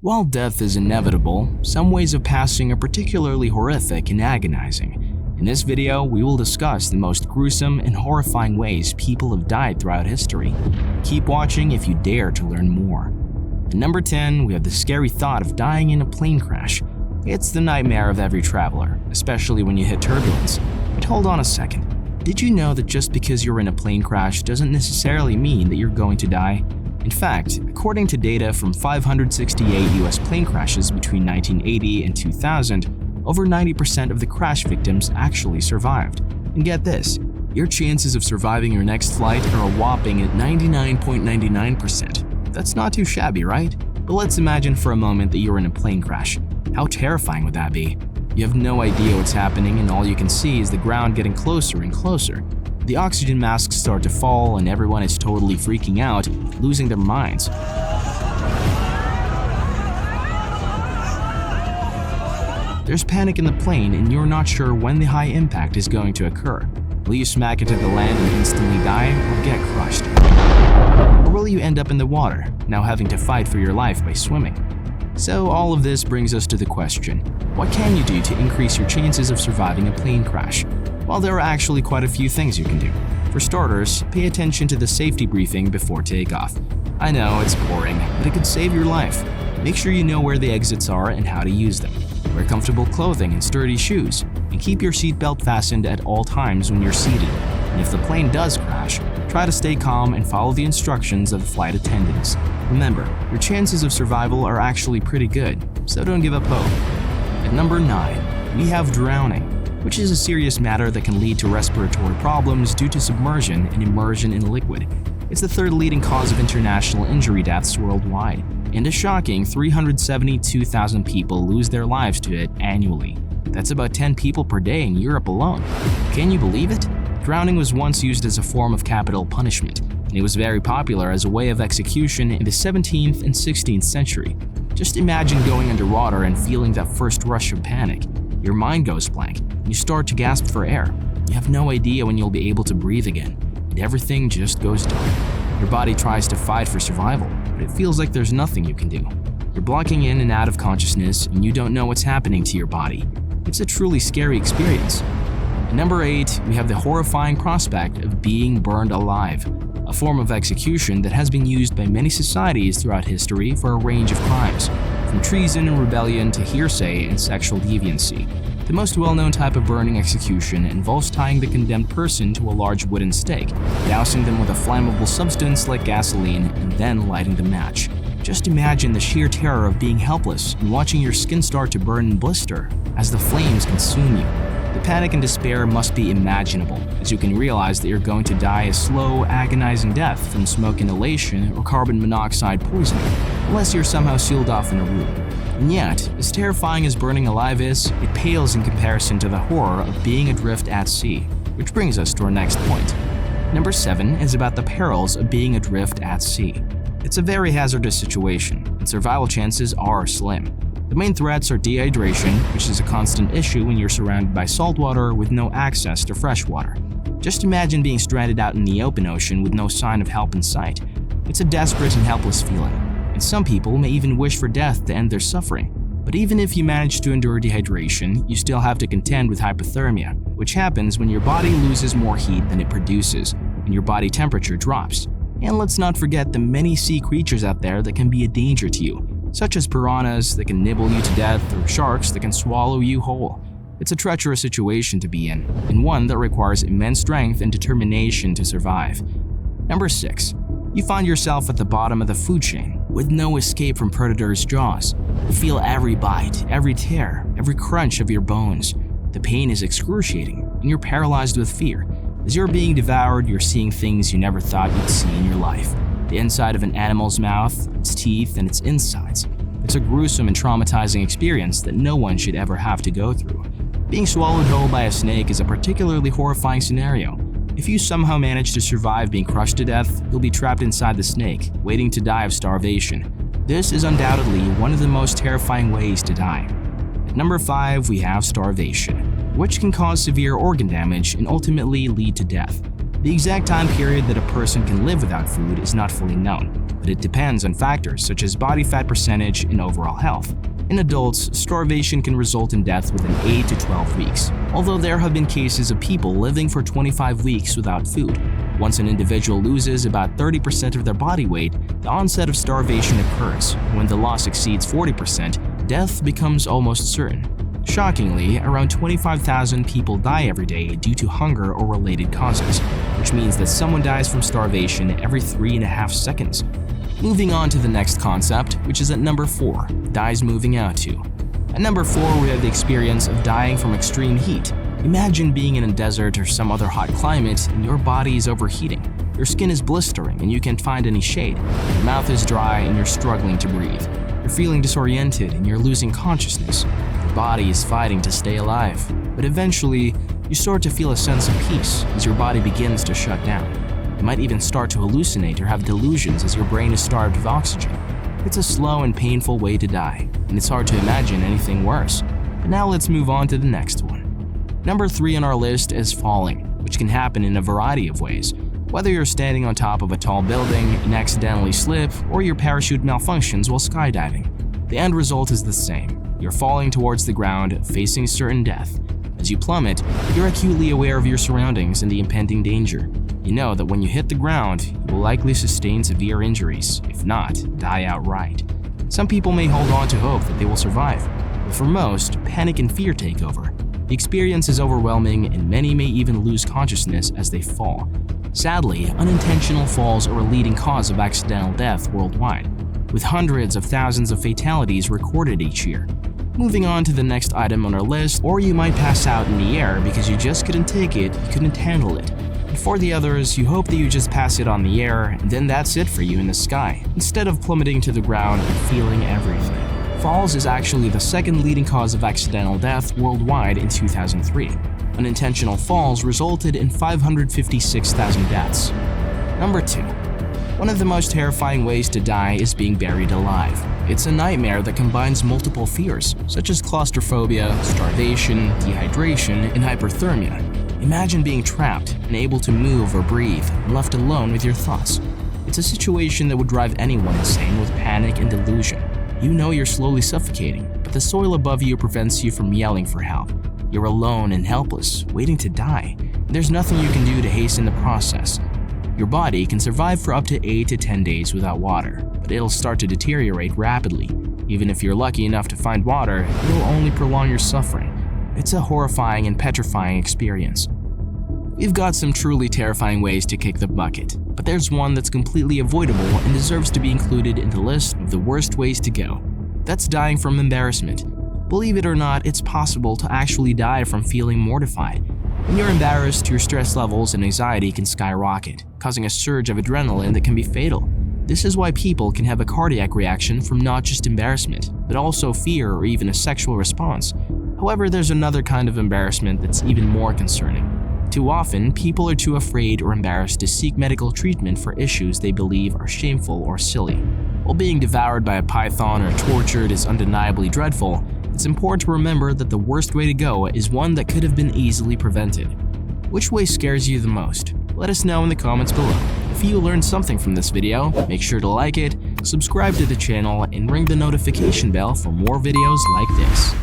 While death is inevitable, some ways of passing are particularly horrific and agonizing. In this video, we will discuss the most gruesome and horrifying ways people have died throughout history. Keep watching if you dare to learn more. At number 10, we have the scary thought of dying in a plane crash. It's the nightmare of every traveler, especially when you hit turbulence. But hold on a second. Did you know that just because you're in a plane crash doesn't necessarily mean that you're going to die? In fact, according to data from 568 US plane crashes between 1980 and 2000, over 90% of the crash victims actually survived. And get this, your chances of surviving your next flight are a whopping at 99.99%. That's not too shabby, right? But let's imagine for a moment that you're in a plane crash. How terrifying would that be? You have no idea what's happening, and all you can see is the ground getting closer and closer. The oxygen masks start to fall and everyone is totally freaking out, losing their minds. There's panic in the plane and you're not sure when the high impact is going to occur. Will you smack into the land and instantly die or get crushed? Or will you end up in the water, now having to fight for your life by swimming? So all of this brings us to the question, what can you do to increase your chances of surviving a plane crash? Well, there are actually quite a few things you can do. For starters, pay attention to the safety briefing before takeoff. I know it's boring, but it could save your life. Make sure you know where the exits are and how to use them. Wear comfortable clothing and sturdy shoes, and keep your seatbelt fastened at all times when you're seated. And if the plane does crash, try to stay calm and follow the instructions of the flight attendants. Remember, your chances of survival are actually pretty good, so don't give up hope. At number 9, we have drowning, which is a serious matter that can lead to respiratory problems due to submersion and immersion in liquid. It's the third leading cause of international injury deaths worldwide, and a shocking 372,000 people lose their lives to it annually. That's about 10 people per day in Europe alone. Can you believe it? Drowning was once used as a form of capital punishment, and it was very popular as a way of execution in the 17th and 16th century. Just imagine going underwater and feeling that first rush of panic. Your mind goes blank, and you start to gasp for air. You have no idea when you'll be able to breathe again, and everything just goes dark. Your body tries to fight for survival, but it feels like there's nothing you can do. You're blocking in and out of consciousness, and you don't know what's happening to your body. It's a truly scary experience. At number 8, we have the horrifying prospect of being burned alive, a form of execution that has been used by many societies throughout history for a range of crimes, from treason and rebellion to hearsay and sexual deviancy. The most well-known type of burning execution involves tying the condemned person to a large wooden stake, dousing them with a flammable substance like gasoline, and then lighting the match. Just imagine the sheer terror of being helpless and watching your skin start to burn and blister as the flames consume you. The panic and despair must be imaginable, as you can realize that you're going to die a slow, agonizing death from smoke inhalation or carbon monoxide poisoning, unless you're somehow sealed off in a room. And yet, as terrifying as burning alive is, it pales in comparison to the horror of being adrift at sea. Which brings us to our next point. Number 7 is about the perils of being adrift at sea. It's a very hazardous situation, and survival chances are slim. The main threats are dehydration, which is a constant issue when you're surrounded by salt water with no access to fresh water. Just imagine being stranded out in the open ocean with no sign of help in sight. It's a desperate and helpless feeling, and some people may even wish for death to end their suffering. But even if you manage to endure dehydration, you still have to contend with hypothermia, which happens when your body loses more heat than it produces, and your body temperature drops. And let's not forget the many sea creatures out there that can be a danger to you, such as piranhas that can nibble you to death or sharks that can swallow you whole. It's a treacherous situation to be in, and one that requires immense strength and determination to survive. Number 6. You find yourself at the bottom of the food chain, with no escape from predators' jaws. You feel every bite, every tear, every crunch of your bones. The pain is excruciating, and you're paralyzed with fear. As you're being devoured, you're seeing things you never thought you'd see in your life. The inside of an animal's mouth, its teeth, and its insides. It's a gruesome and traumatizing experience that no one should ever have to go through. Being swallowed whole by a snake is a particularly horrifying scenario. If you somehow manage to survive being crushed to death, you'll be trapped inside the snake, waiting to die of starvation. This is undoubtedly one of the most terrifying ways to die. At number 5, we have starvation, which can cause severe organ damage and ultimately lead to death. The exact time period that a person can live without food is not fully known, but it depends on factors such as body fat percentage and overall health. In adults, starvation can result in death within 8 to 12 weeks, although there have been cases of people living for 25 weeks without food. Once an individual loses about 30% of their body weight, the onset of starvation occurs. When the loss exceeds 40%, death becomes almost certain. Shockingly, around 25,000 people die every day due to hunger or related causes, which means that someone dies from starvation every 3.5 seconds. Moving on to the next concept, which is at number 4, dies moving out to. At number 4, we have the experience of dying from extreme heat. Imagine being in a desert or some other hot climate and your body is overheating. Your skin is blistering and you can't find any shade. Your mouth is dry and you're struggling to breathe. You're feeling disoriented and you're losing consciousness. Your body is fighting to stay alive. But eventually, you start to feel a sense of peace as your body begins to shut down. You might even start to hallucinate or have delusions as your brain is starved of oxygen. It's a slow and painful way to die, and it's hard to imagine anything worse. But now let's move on to the next one. Number 3 on our list is falling, which can happen in a variety of ways. Whether you're standing on top of a tall building and accidentally slip, or your parachute malfunctions while skydiving, the end result is the same. You're falling towards the ground, facing certain death. As you plummet, you're acutely aware of your surroundings and the impending danger. You know that when you hit the ground, you will likely sustain severe injuries, if not, die outright. Some people may hold on to hope that they will survive, but for most, panic and fear take over. The experience is overwhelming and many may even lose consciousness as they fall. Sadly, unintentional falls are a leading cause of accidental death worldwide, with hundreds of thousands of fatalities recorded each year. Moving on to the next item on our list, or you might pass out in the air because you just couldn't take it, you couldn't handle it. And for the others, you hope that you just pass it on the air and then that's it for you in the sky, instead of plummeting to the ground and feeling everything. Falls is actually the second leading cause of accidental death worldwide in 2003. Unintentional falls resulted in 556,000 deaths. Number 2. One of the most terrifying ways to die is being buried alive. It's a nightmare that combines multiple fears, such as claustrophobia, starvation, dehydration, and hyperthermia. Imagine being trapped, unable to move or breathe, and left alone with your thoughts. It's a situation that would drive anyone insane with panic and delusion. You know you're slowly suffocating, but the soil above you prevents you from yelling for help. You're alone and helpless, waiting to die. There's nothing you can do to hasten the process. Your body can survive for up to 8 to 10 days without water, but it'll start to deteriorate rapidly. Even if you're lucky enough to find water, it'll only prolong your suffering. It's a horrifying and petrifying experience. We've got some truly terrifying ways to kick the bucket, but there's one that's completely avoidable and deserves to be included in the list of the worst ways to go. That's dying from embarrassment. Believe it or not, it's possible to actually die from feeling mortified. When you're embarrassed, your stress levels and anxiety can skyrocket, causing a surge of adrenaline that can be fatal. This is why people can have a cardiac reaction from not just embarrassment, but also fear or even a sexual response. However, there's another kind of embarrassment that's even more concerning. Too often, people are too afraid or embarrassed to seek medical treatment for issues they believe are shameful or silly. While being devoured by a python or tortured is undeniably dreadful, it's important to remember that the worst way to go is one that could have been easily prevented. Which way scares you the most? Let us know in the comments below. If you learned something from this video, make sure to like it, subscribe to the channel, and ring the notification bell for more videos like this.